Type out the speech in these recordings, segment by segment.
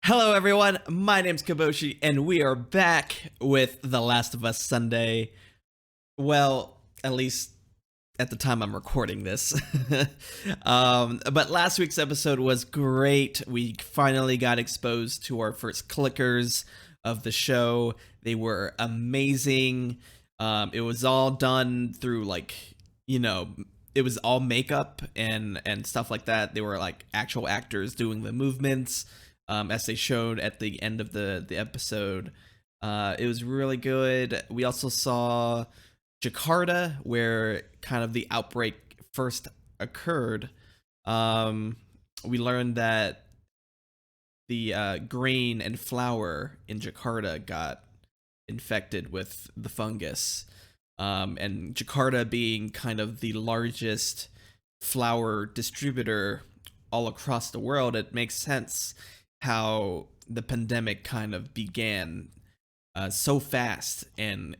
Hello everyone, my name's Kaboshi, and we are back with The Last of Us Sunday. Well, at least at the time I'm recording this. But last week's episode was great. We finally got exposed to our first clickers of the show. They were amazing. It was all done through it was all makeup and stuff like that. They were like actual actors doing the movements, as they showed at the end of the episode. It was really good. We also saw Jakarta, where kind of the outbreak first occurred. We learned that the grain and flour in Jakarta got infected with the fungus. And Jakarta being kind of the largest flour distributor all across the world, it makes sense how the pandemic kind of began so fast and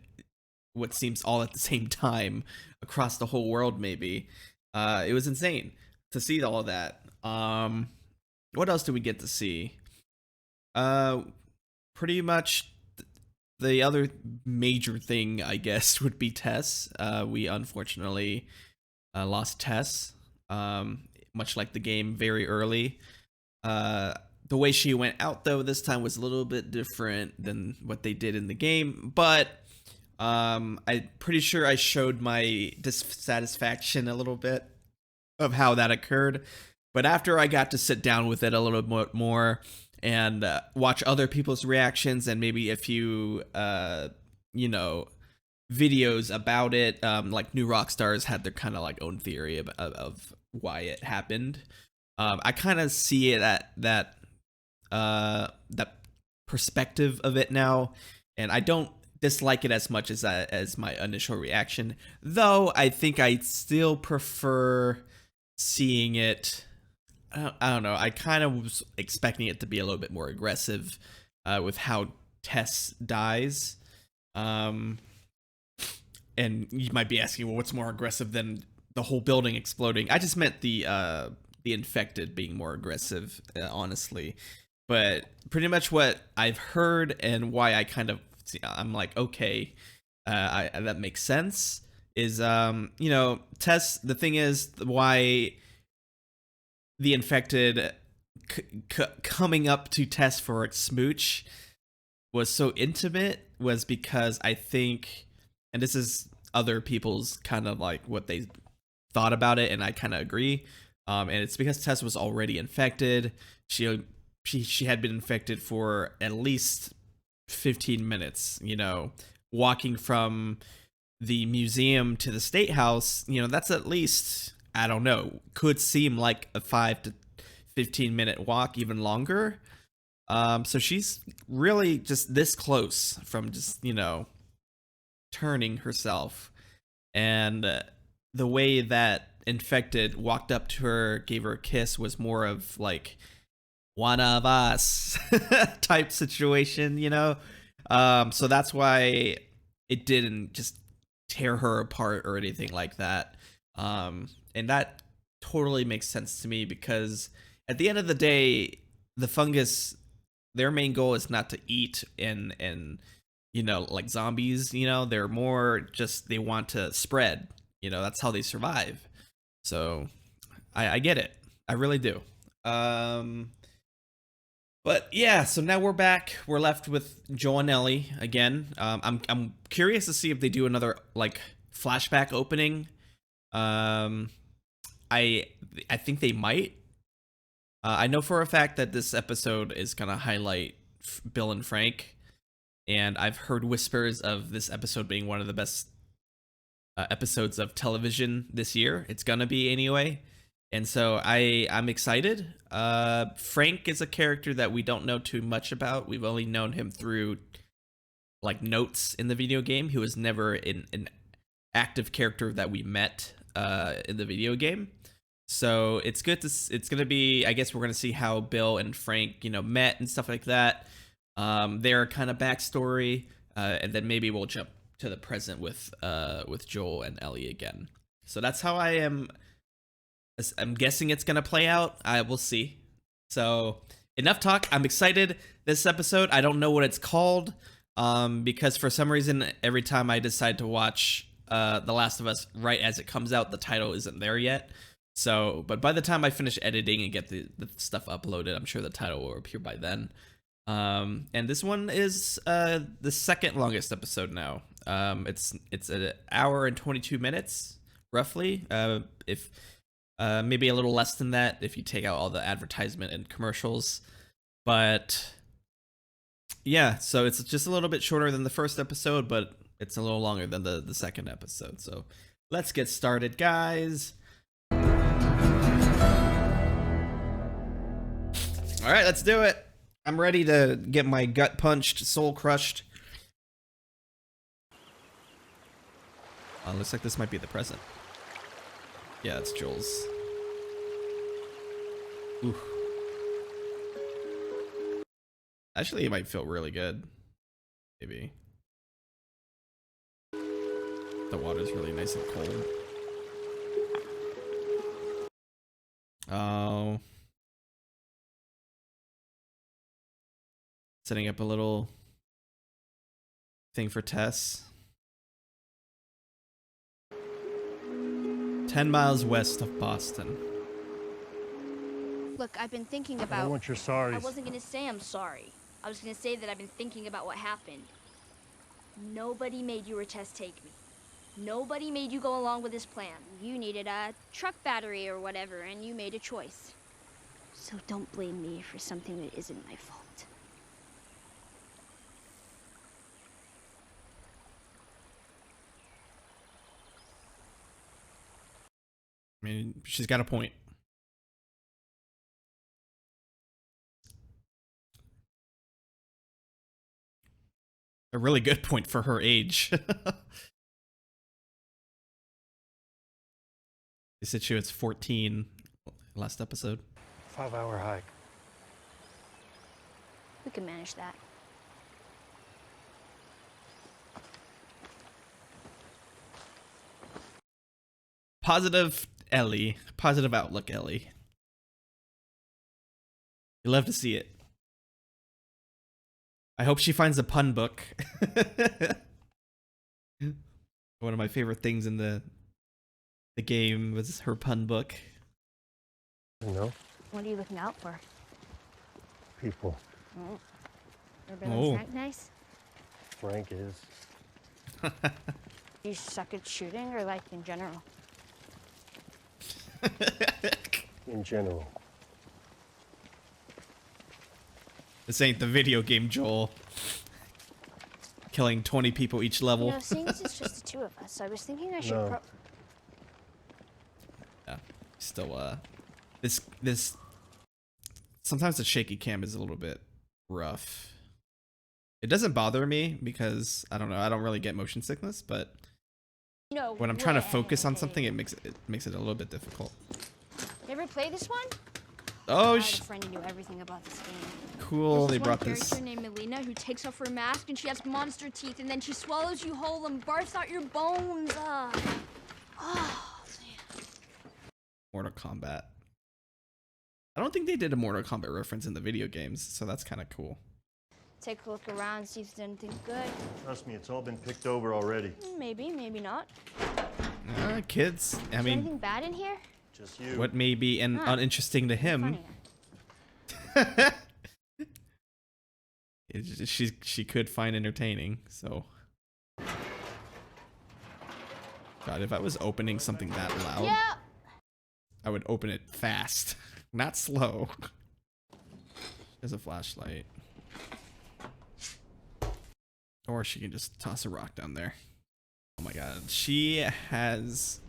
what seems all at the same time across the whole world. Maybe it was insane to see all of that. What else do we get to see? Pretty much the other major thing, I guess, would be Tess. We unfortunately lost Tess, much like the game, very early. The way she went out, though, this time was a little bit different than what they did in the game, but I'm pretty sure I showed my dissatisfaction a little bit of how that occurred. But after I got to sit down with it a little bit more and watch other people's reactions and maybe a few, videos about it, like New Rockstars had their kind of like own theory of why it happened. I kind of see it at that perspective of it now, and I don't dislike it as much as my initial reaction. Though I think I still prefer seeing it. I don't know. I kind of was expecting it to be a little bit more aggressive with how Tess dies. And you might be asking, well, what's more aggressive than the whole building exploding? I just meant the infected being more aggressive, honestly. But pretty much what I've heard and why I kind of I'm like, okay, that makes sense. Is Tess. The thing is why the infected coming up to Tess for a smooch was so intimate was because I think, and this is other people's kind of like what they thought about it, and I kind of agree. And it's because Tess was already infected. She had been infected for at least 15 minutes. Walking from the museum to the state house, that's at least, I don't know, could seem like a 5 to 15-minute walk, even longer. So she's really just this close from just, turning herself. And the way that infected walked up to her, gave her a kiss, was more of like one of us type situation, so that's why it didn't just tear her apart or anything like that. And that totally makes sense to me because at the end of the day, the fungus, their main goal is not to eat and like zombies. They're more just, they want to spread. That's how they survive. So I get it. I really do. But yeah, so now we're back. We're left with Joel and Ellie again. I'm curious to see if they do another like flashback opening. I think they might. I know for a fact that this episode is gonna highlight Bill and Frank, and I've heard whispers of this episode being one of the best episodes of television this year. It's gonna be anyway. And so I'm excited. Frank is a character that we don't know too much about. We've only known him through like notes in the video game. He was never an active character that we met in the video game. So it's good to, it's gonna be, I guess we're gonna see how Bill and Frank met and stuff like that. Their kind of backstory, and then maybe we'll jump to the present with Joel and Ellie again. So that's how I'm guessing it's gonna play out. I will see. So enough talk. I'm excited this episode. I don't know what it's called because for some reason, every time I decide to watch The Last of Us right as it comes out, the title isn't there yet. So, but by the time I finish editing and get the stuff uploaded, I'm sure the title will appear by then. And this one is the second longest episode now. It's an hour and 22 minutes roughly. If maybe a little less than that if you take out all the advertisement and commercials. But yeah, so it's just a little bit shorter than the first episode, but it's a little longer than the second episode. So let's get started, guys. All right, let's do it. I'm ready to get my gut punched, soul crushed. Looks like this might be the present. Yeah, it's Joel's. Ooh. Actually, it might feel really good. Maybe. The water's really nice and cold. Oh. Setting up a little thing for Tess. 10 miles west of Boston. Look, I've been thinking about... I don't want your sorries. I wasn't going to say I'm sorry. I was going to say that I've been thinking about what happened. Nobody made you or Tess take me. Nobody made you go along with this plan. You needed a truck battery or whatever, and you made a choice. So don't blame me for something that isn't my fault. I mean, she's got a point. A really good point for her age. They said she was 14 last episode. 5-hour hike. We can manage that. Positive Ellie. Positive outlook Ellie. You love to see it. I hope she finds a pun book. One of my favorite things in the game was her pun book. No. What are you looking out for? People. Oh. Everybody Frank nice? Frank is. You suck at shooting or like in general? In general. This ain't the video game, Joel. Killing 20 people each level. You know, seeing as it's just the two of us, I was thinking I should No. Yeah. Still, this sometimes the shaky cam is a little bit rough. It doesn't bother me because I don't know, I don't really get motion sickness, but when I'm trying to focus on something, it makes it a little bit difficult. You ever play this one? Oh, I had a friend who knew everything about this game. cool. They There's brought one this. character named Melina who takes off her mask and she has monster teeth and then she swallows you whole and barfs out your bones. Oh, man. Mortal Kombat. I don't think they did a Mortal Kombat reference in the video games, so that's kind of cool. Take a look around, see if there's anything good. Trust me, it's all been picked over already. Maybe, maybe not. Kids. I Is there mean, anything bad in here? Just you. what may be uninteresting to him. She could find entertaining, so. God, if I was opening something that loud, Yeah. I would open it fast, not slow. There's a flashlight. Or she can just toss a rock down there. Oh my god, she has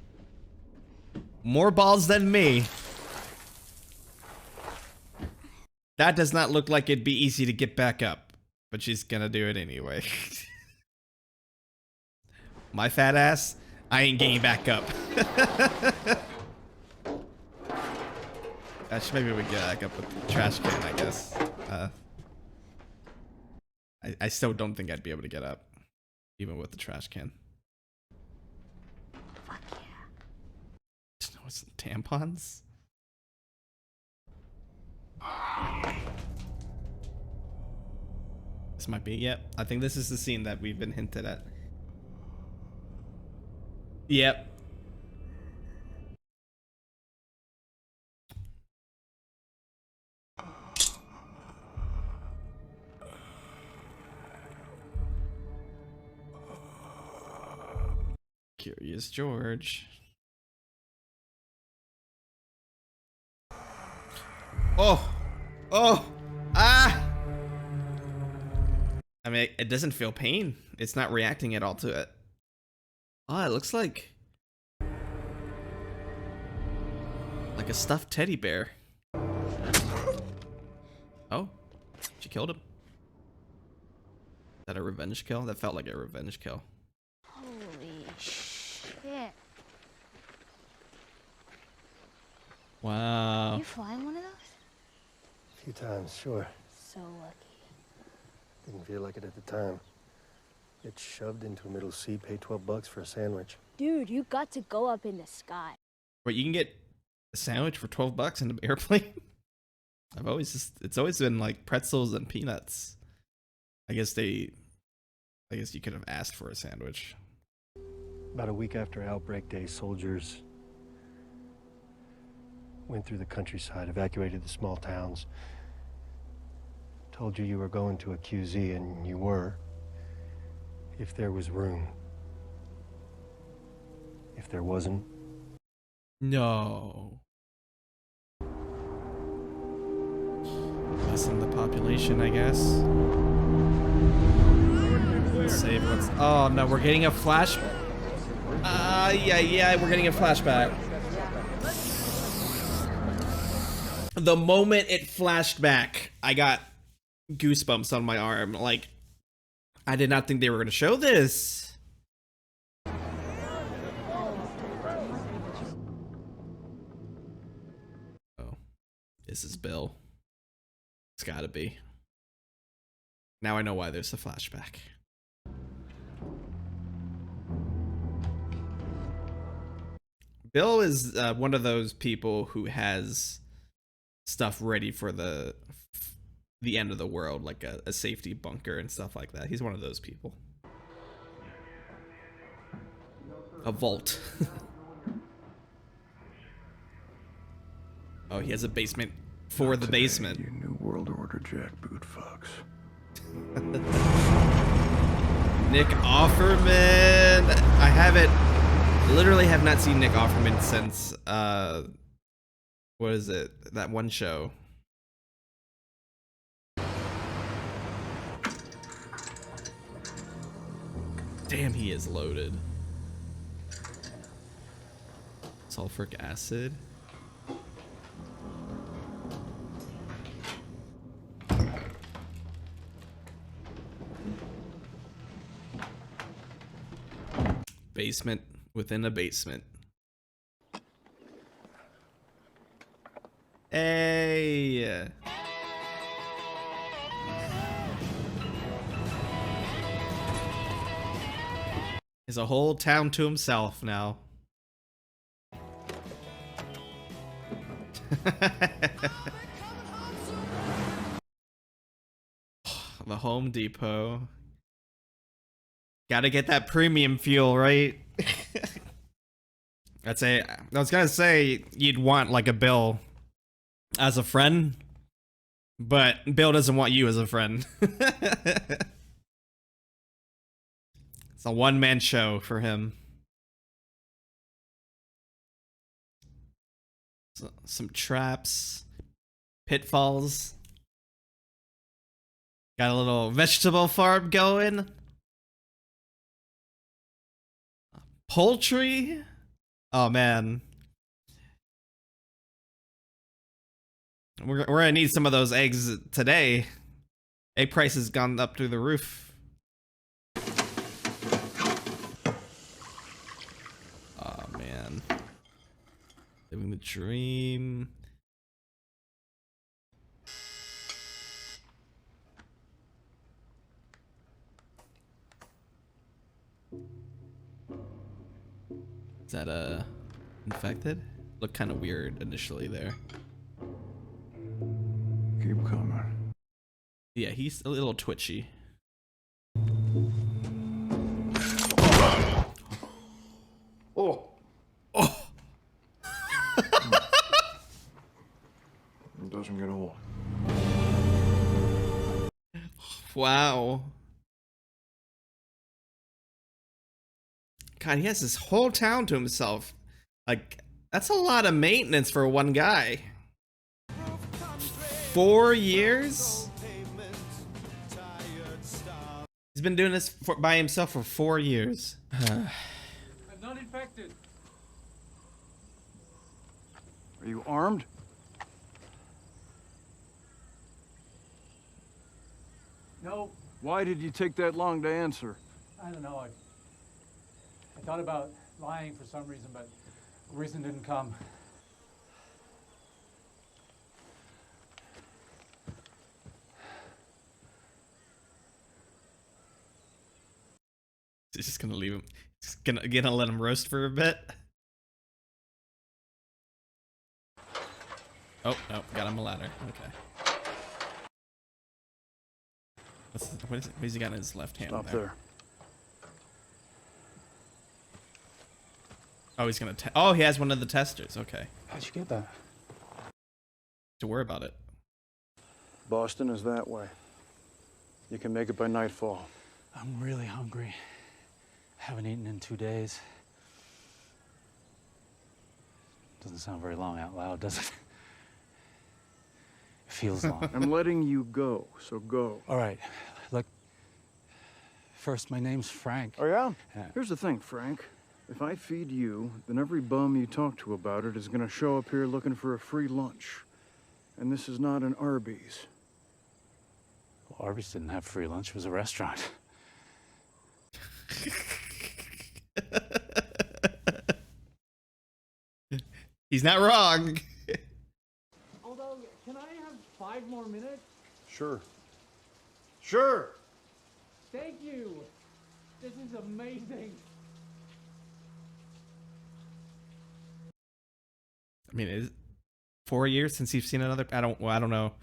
more balls than me. That does not look like it'd be easy to get back up, but she's gonna do it anyway. My fat ass, I ain't getting back up. Maybe we get back up with the trash can, I guess. I still don't think I'd be able to get up, even with the trash can. Fuck yeah. What's tampons? This might be, yep. I think this is the scene that we've been hinted at. Yep. Curious George. Oh! Oh! Ah! I mean, it doesn't feel pain. It's not reacting at all to it. Oh, it looks like a stuffed teddy bear. Oh, she killed him. Is that a revenge kill? That felt like a revenge kill. Holy shit. Wow. You flying one of those? A few times, sure. So lucky. Didn't feel like it at the time. Get shoved into a middle seat, pay $12 for a sandwich. Dude, you got to go up in the sky. Wait, you can get a sandwich for $12 in an airplane? It's always been like pretzels and peanuts. I guess you could have asked for a sandwich. About a week after Outbreak Day, soldiers went through the countryside, evacuated the small towns. Told you were going to a QZ, and you were. If there was room. If there wasn't. No. Lessen the population, I guess. Save what's. Oh no, we're getting a flash. Yeah, we're getting a flashback. The moment it flashed back, I got goosebumps on my arm. Like, I did not think they were going to show this. Oh, this is Bill. It's gotta be. Now I know why there's a flashback. Bill is one of those people who has stuff ready for the end of the world, like a safety bunker and stuff like that. He's one of those people. A vault. Oh, he has a basement for the basement. You new world order jackboot fucks. Nick Offerman. Literally have not seen Nick Offerman since what is it? That one show. Damn, he is loaded. Sulfuric acid. Basement within a basement. Hey. He's a whole town to himself now. The Home Depot. Gotta get that premium fuel, right? I was gonna say you'd want like a Bill as a friend, but Bill doesn't want you as a friend. It's a one-man show for him. So, some traps, pitfalls. Got a little vegetable farm going. Poultry? Oh man. We're gonna need some of those eggs today. Egg price has gone up through the roof. Oh man. Living the dream. Is that infected? Looked kind of weird initially there. Keep coming. Yeah, he's a little twitchy. Wow. God, he has this whole town to himself. Like, that's a lot of maintenance for one guy. 4 years? He's been doing this by himself for 4 years. I'm not infected. Are you armed? No, Why did you take that long to answer? I don't know. I thought about lying for some reason, but the reason didn't come. He's just gonna leave him. He's gonna let him roast for a bit. Oh, no, got him a ladder. Okay. What has he got in his left hand? Stop there. Oh, he's gonna. Oh, he has one of the testers. Okay. How'd you get that? Don't worry about it. Boston is that way. You can make it by nightfall. I'm really hungry. Haven't eaten in 2 days. Doesn't sound very long out loud, does it? It feels long. I'm letting you go, so go. All right, look. First, my name's Frank. Oh, yeah? Yeah. Here's the thing, Frank. If I feed you, then every bum you talk to about it is gonna show up here looking for a free lunch. And this is not an Arby's. Well, Arby's didn't have free lunch. It was a restaurant. He's not wrong. Although, can I have 5 more minutes? Sure. Sure! Thank you. This is amazing. I mean, is 4 years since you've seen another? I don't know.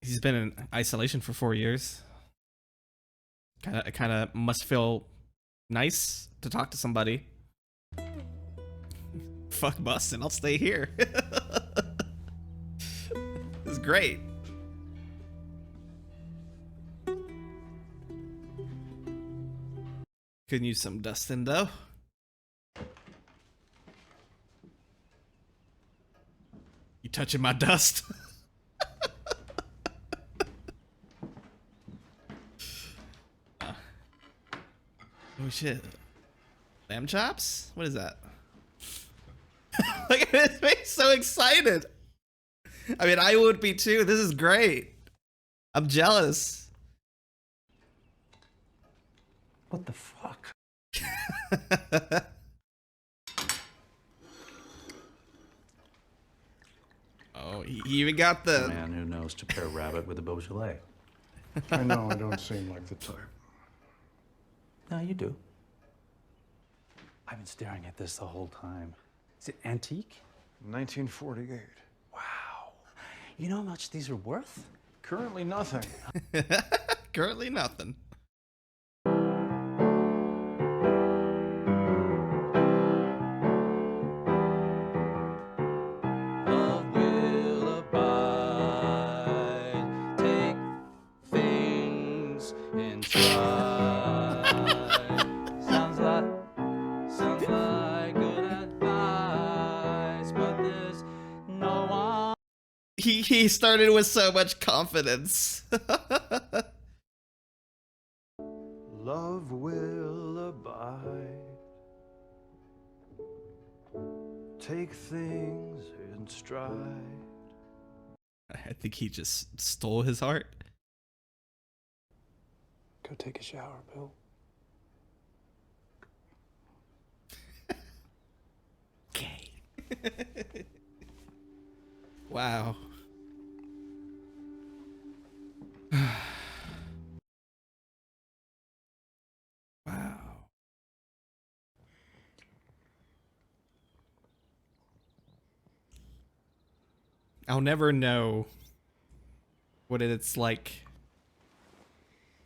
He's been in isolation for 4 years. Kind of must feel nice to talk to somebody. Fuck Boston, I'll stay here. This is great. Could use some Dustin though. You touching my dust? Oh shit. Lamb chops? What is that? Look at his face, so excited. I mean, I would be too. This is great. I'm jealous. What the fuck? Oh, he even got A the... man who knows to pair rabbit with a Beaujolais. I know I don't seem like the type. No, you do. I've been staring at this the whole time. Is it antique? 1948. Wow. You know how much these are worth? Currently nothing. Currently nothing. Love will abide. Take things in stride. Sounds like good advice, but there's no one. He started with so much confidence. Love will abide. Take things in stride. I think he just stole his heart. Go take a shower, Bill. Okay. Wow. Wow. I'll never know what it's like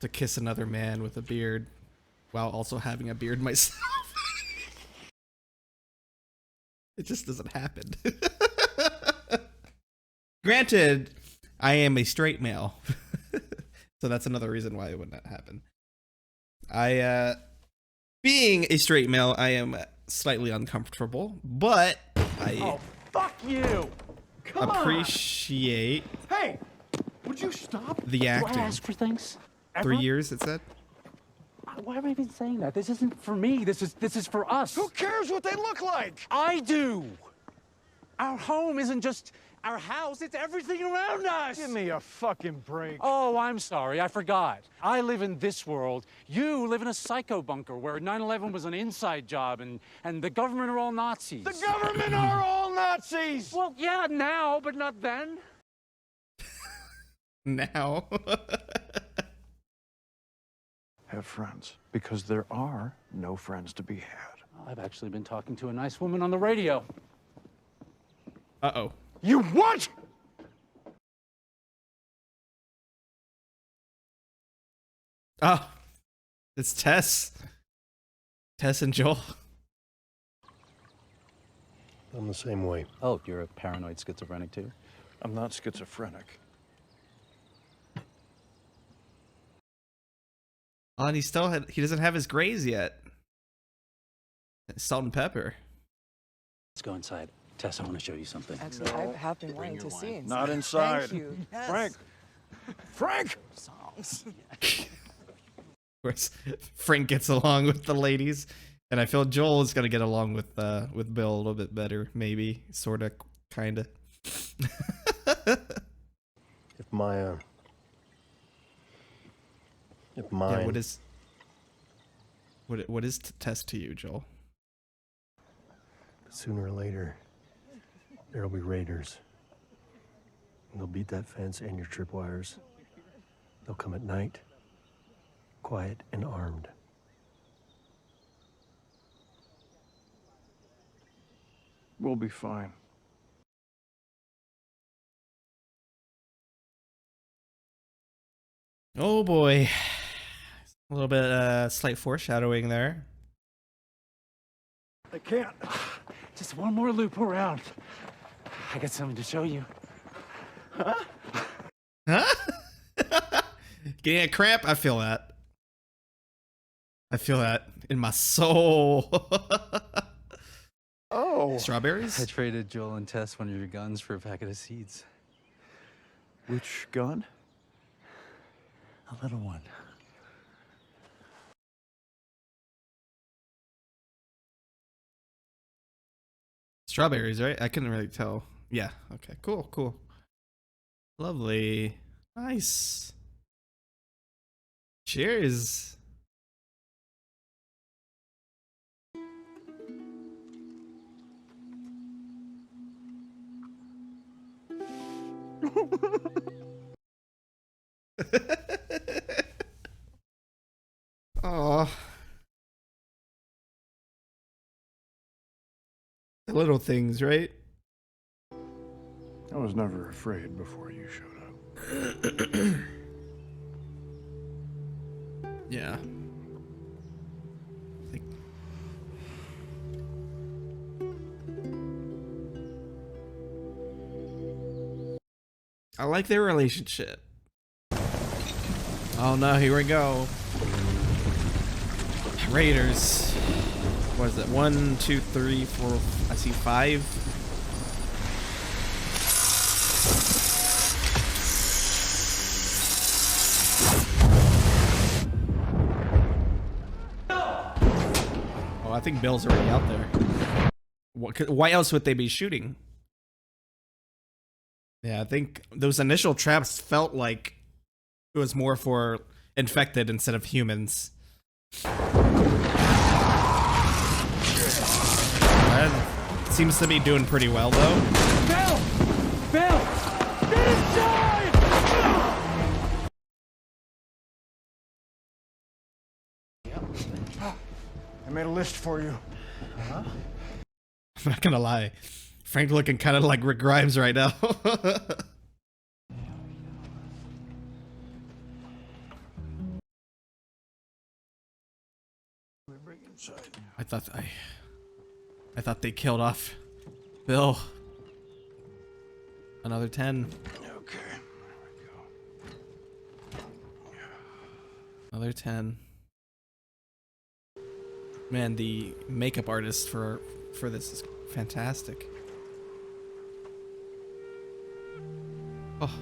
to kiss another man with a beard while also having a beard myself. It just doesn't happen. Granted, I am a straight male. So that's another reason why it would not happen. Being a straight male, I am slightly uncomfortable, but I Fuck you! Come appreciate Hey! Would you stop? the Do I acting. ask for things? 3 Ever? years, it said. Why am I even saying that? This isn't for me. This is for us. Who cares what they look like? I do. Our home isn't just our house, it's everything around us. Give me a fucking break. Oh, I'm sorry, I forgot. I live in this world. You live in a psycho bunker where 9/11 was an inside job and the government are all Nazis. The government are all Nazis! Well, yeah, now, but not then. Now. Have friends, because there are no friends to be had. I've actually been talking to a nice woman on the radio. Uh-oh. You what? Oh, it's Tess. Tess and Joel. I'm the same way. Oh, you're a paranoid schizophrenic too? I'm not schizophrenic. Oh, and he doesn't have his grays yet. Salt and pepper. Let's go inside. Tess, I want to show you something. Actually, I have been wanting to see inside. Not inside. Thank you. Yes. Frank! Frank! Songs. Of course, Frank gets along with the ladies, and I feel Joel is gonna get along with Bill a little bit better, maybe, sorta, kinda. If mine. Yeah, what is Tess to you, Joel? Sooner or later, there'll be raiders. And they'll beat that fence and your tripwires. They'll come at night, quiet and armed. We'll be fine. Oh boy. A little bit slight foreshadowing there. I can't. Just one more loop around. I got something to show you. Huh? Getting a cramp? I feel that. I feel that in my soul. Oh. Strawberries? I traded Joel and Tess one of your guns for a packet of seeds. Which gun? A little one. Strawberries, right? I couldn't really tell. Yeah. Okay. Cool. Cool. Lovely. Nice. Cheers. Aw. The little things, right? I was never afraid before you showed up. Yeah. I like their relationship. Oh no, here we go. Raiders. What is it? 1, 2, 3, 4. I see 5. Oh, I think Bill's already out there. Why else would they be shooting? Yeah, I think those initial traps felt like it was more for infected instead of humans. That seems to be doing pretty well, though. Bill! Bill! Get inside! I made a list for you. I'm not gonna lie. Frank looking kind of like Rick Grimes right now. I thought they killed off Bill. Another 10. Okay, there we go. Another 10. Man, the makeup artist for this is fantastic. Oh.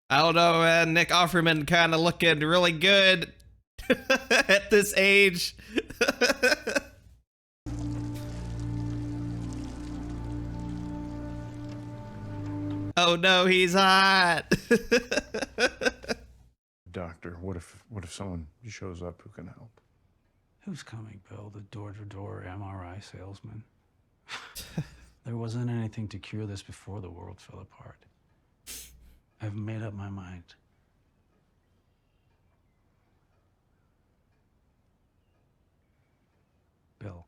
I don't know, man. Nick Offerman kind of looking really good at this age. Oh no, he's hot. Doctor, what if someone shows up who can help? Who's coming, Bill? The door-to-door MRI salesman? There wasn't anything to cure this before the world fell apart. I've made up my mind. Bill.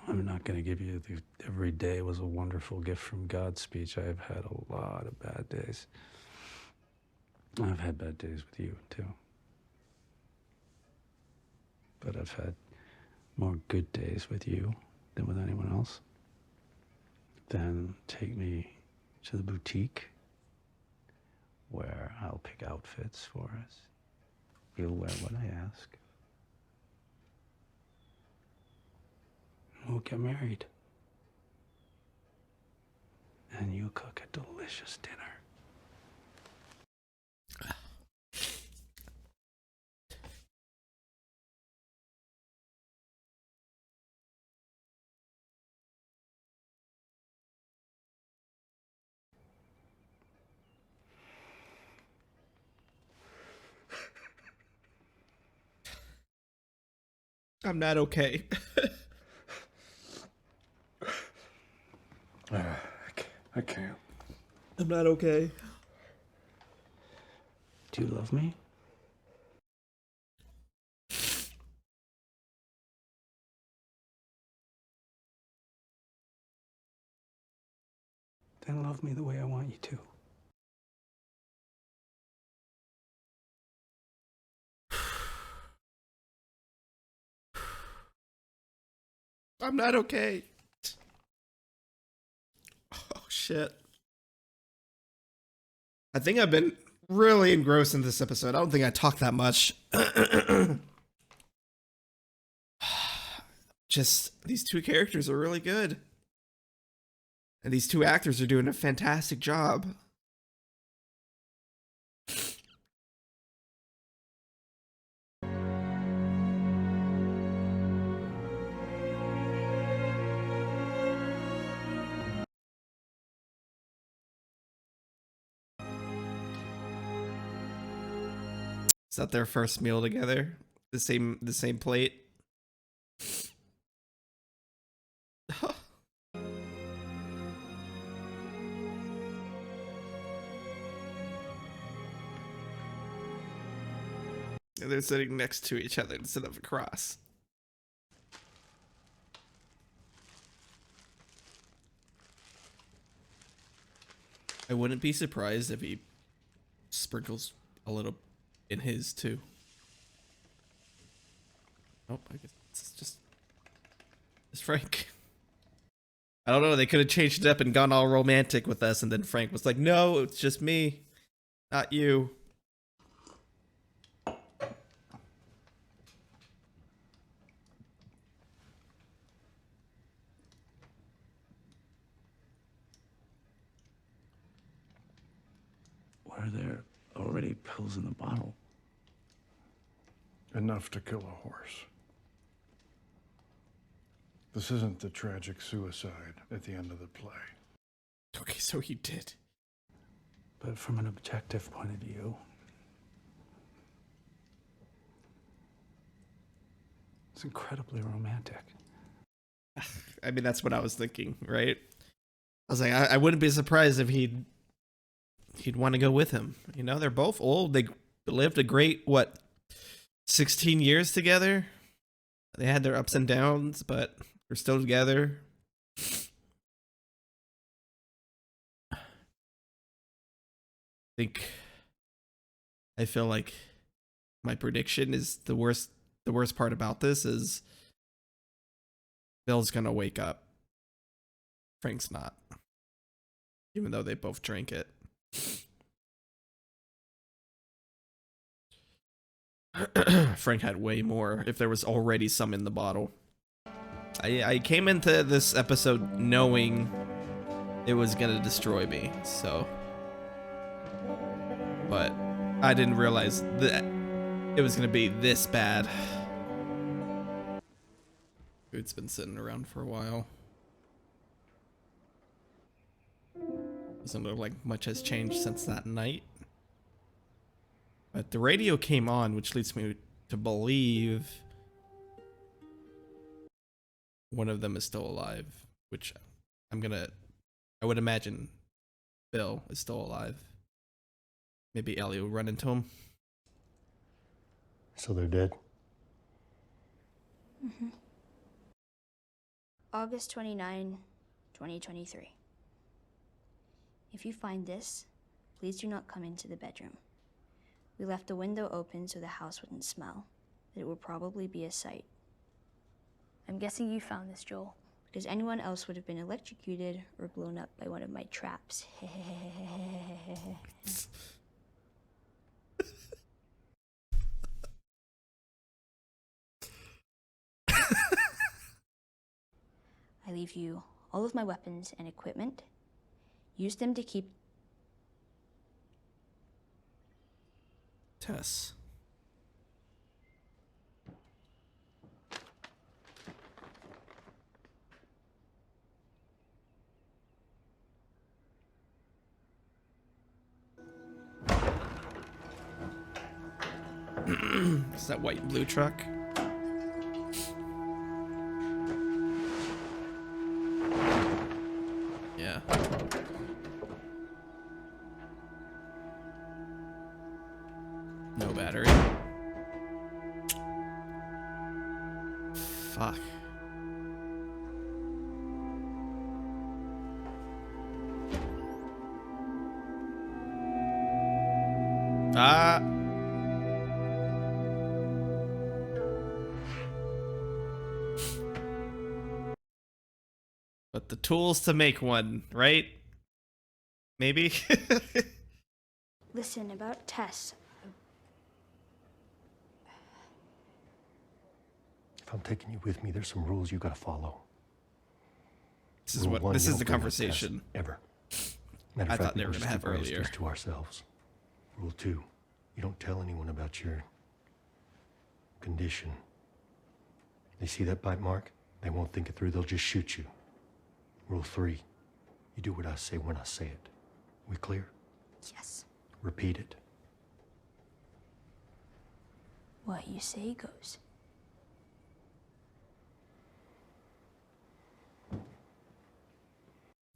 I'm not going to give you the every day was a wonderful gift from God speech. I've had a lot of bad days. I've had bad days with you, too. But I've had more good days with you than with anyone else. Then take me to the boutique where I'll pick outfits for us. You'll wear what I ask. We'll get married. And you cook a delicious dinner. I'm not okay. I can't. I'm not okay. Do you love me? Then love me the way I want you to. I'm not okay. Oh, shit. I think I've been really engrossed in this episode. I don't think I talked that much. Just, these two characters are really good. And these two actors are doing a fantastic job. Is that their first meal together? The same plate? And they're sitting next to each other instead of across. I wouldn't be surprised if he sprinkles a little in his too. Nope, I guess it's Frank. I don't know, they could have changed it up and gone all romantic with us, and then Frank was like, no, it's just me, not you. Were there already pills in the bottle? Enough to kill a horse. This isn't the tragic suicide at the end of the play. Okay, so he did. But from an objective point of view, it's incredibly romantic. I mean, that's what I was thinking, right? I was like, I wouldn't be surprised if he'd want to go with him. You know, they're both old. They lived a great, 16 years together? They had their ups and downs, but they're still together. I feel like my prediction is the worst part about this is Bill's gonna wake up Frank's not. Even though they both drank it. Frank had way more if there was already some in the bottle. I came into this episode knowing it was gonna destroy me, so. But I didn't realize that it was gonna be this bad. Food's been sitting around for a while. Doesn't look like much has changed since that night. But the radio came on, which leads me to believe one of them is still alive, which I would imagine Bill is still alive. Maybe Ellie will run into him. So they're dead? Mm-hmm. August 29, 2023. If you find this, please do not come into the bedroom. We left the window open so the house wouldn't smell, but it would probably be a sight. I'm guessing you found this, Joel, because anyone else would have been electrocuted or blown up by one of my traps. I leave you all of my weapons and equipment. Use them to keep Tess. Is that white and blue truck? Yeah. No battery. Fuck. Ah. But the tools to make one, right? Maybe? Listen, about Tess. If I'm taking you with me, there's some rules you gotta follow. This is Rule what one, this you is don't the bring up conversation. Tess, ever. Matter I of thought fact, they were just gonna have keep our earlier. histories to ourselves. Rule 2, you don't tell anyone about your condition. They see that bite mark, they won't think it through, they'll just shoot you. Rule 3, you do what I say when I say it. We clear? Yes. Repeat it. What you say goes.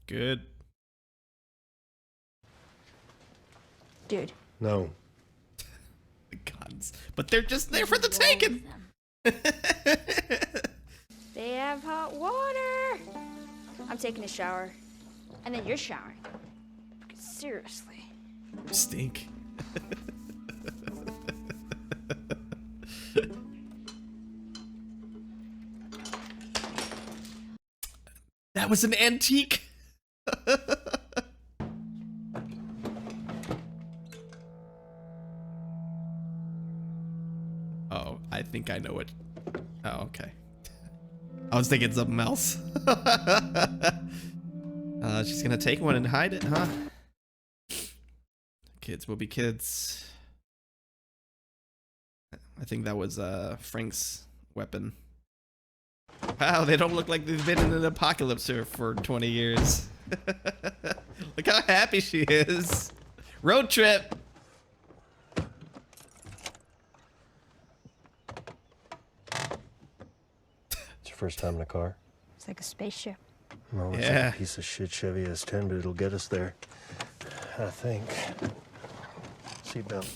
Good. Dude. No. The guns. But they're just there for the taking. They have hot water. I'm taking a shower. And then you're showering. Seriously. Stink. That was an antique. Oh, I think I know it. Oh, okay. I was thinking something else. She's gonna take one and hide it, huh? Kids will be kids. I think that was Frank's weapon. Wow, they don't look like they've been in an apocalypse here for 20 years. Look how happy she is. Road trip. It's your first time in a car? It's like a spaceship. No, it's Yeah. like a piece of shit Chevy S10, but it'll get us there. I think. Seatbelt.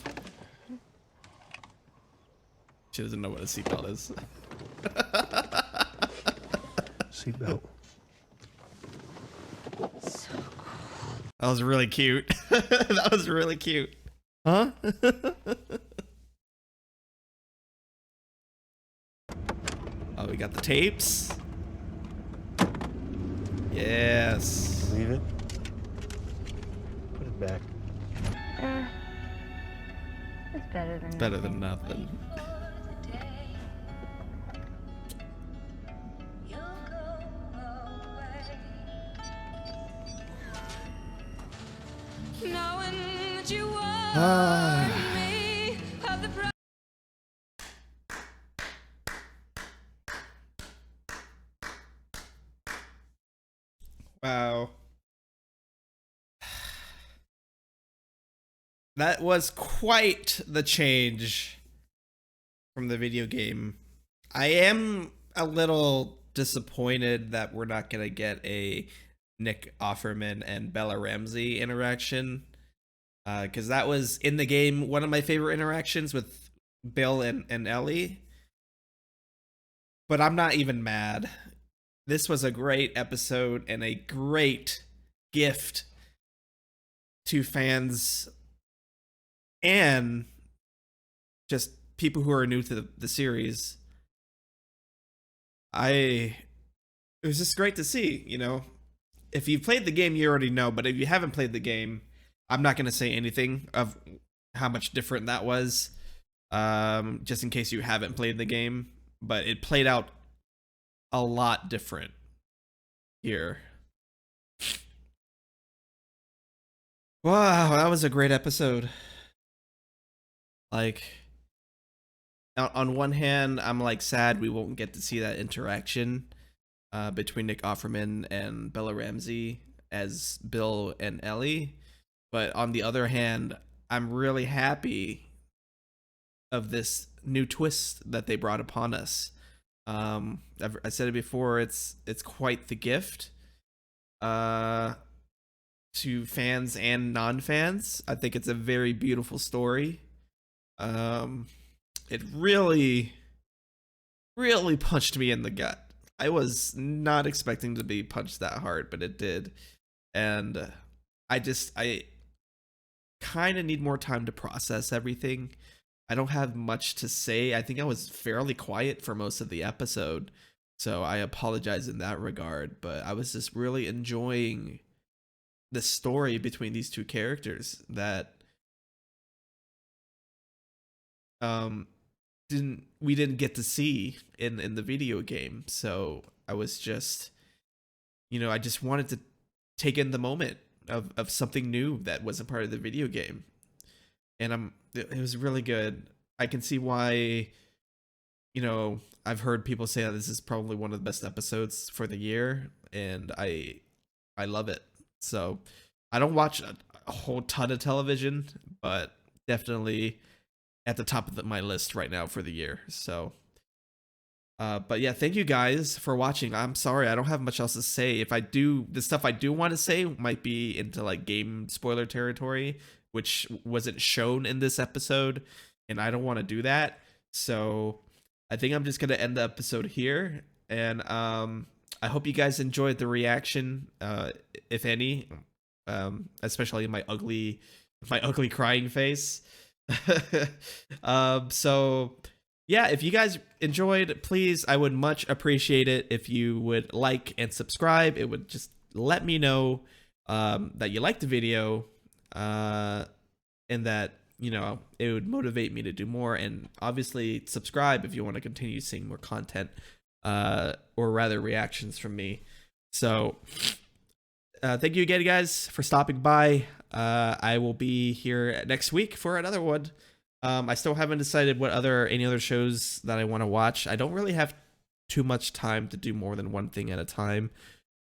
She doesn't know what a seatbelt is. Seatbelt. So cool. That was really cute. That was really cute. Huh? Oh, we got the tapes. Yes. Leave it. Put it back. It's better than Better than nothing. Wow. That was quite the change from the video game. I am a little disappointed that we're not going to get a Nick Offerman and Bella Ramsey interaction. Because that was, in the game, one of my favorite interactions with Bill and Ellie. But I'm not even mad. This was a great episode and a great gift to fans and just people who are new to the series. It was just great to see, you know. If you've played the game, you already know, but if you haven't played the game, I'm not going to say anything of how much different that was, just in case you haven't played the game, but it played out a lot different here. Wow, that was a great episode. Like, on one hand, I'm like sad we won't get to see that interaction between Nick Offerman and Bella Ramsey as Bill and Ellie. But on the other hand, I'm really happy of this new twist that they brought upon us. I said it before, it's quite the gift to fans and non-fans. I think it's a very beautiful story. It really punched me in the gut. I was not expecting to be punched that hard, but it did. And I kind of need more time to process everything. I don't have much to say. I think I was fairly quiet for most of the episode, so I apologize in that regard, but I was just really enjoying the story between these two characters that we didn't get to see in the video game. So I was just, you know, I just wanted to take in the moment of something new that wasn't part of the video game. And it was really good. I can see why, you know, I've heard people say that this is probably one of the best episodes for the year, and I love it. So I don't watch a whole ton of television, but definitely at the top of my list right now for the year. So but yeah, thank you guys for watching. I'm sorry, I don't have much else to say. If I do, the stuff I do want to say might be into like game spoiler territory, which wasn't shown in this episode, and I don't want to do that. So I think I'm just gonna end the episode here, and I hope you guys enjoyed the reaction, if any, especially my ugly crying face. So yeah, if you guys enjoyed, please, I would much appreciate it if you would like and subscribe. It would just let me know that you liked the video, and that, you know, it would motivate me to do more. And obviously subscribe if you want to continue seeing more content, or rather reactions from me. So thank you again, guys, for stopping by. I will be here next week for another one. I still haven't decided any other shows that I want to watch. I don't really have too much time to do more than one thing at a time,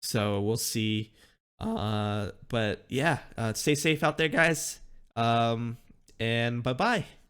so we'll see. But yeah, stay safe out there, guys. And bye-bye.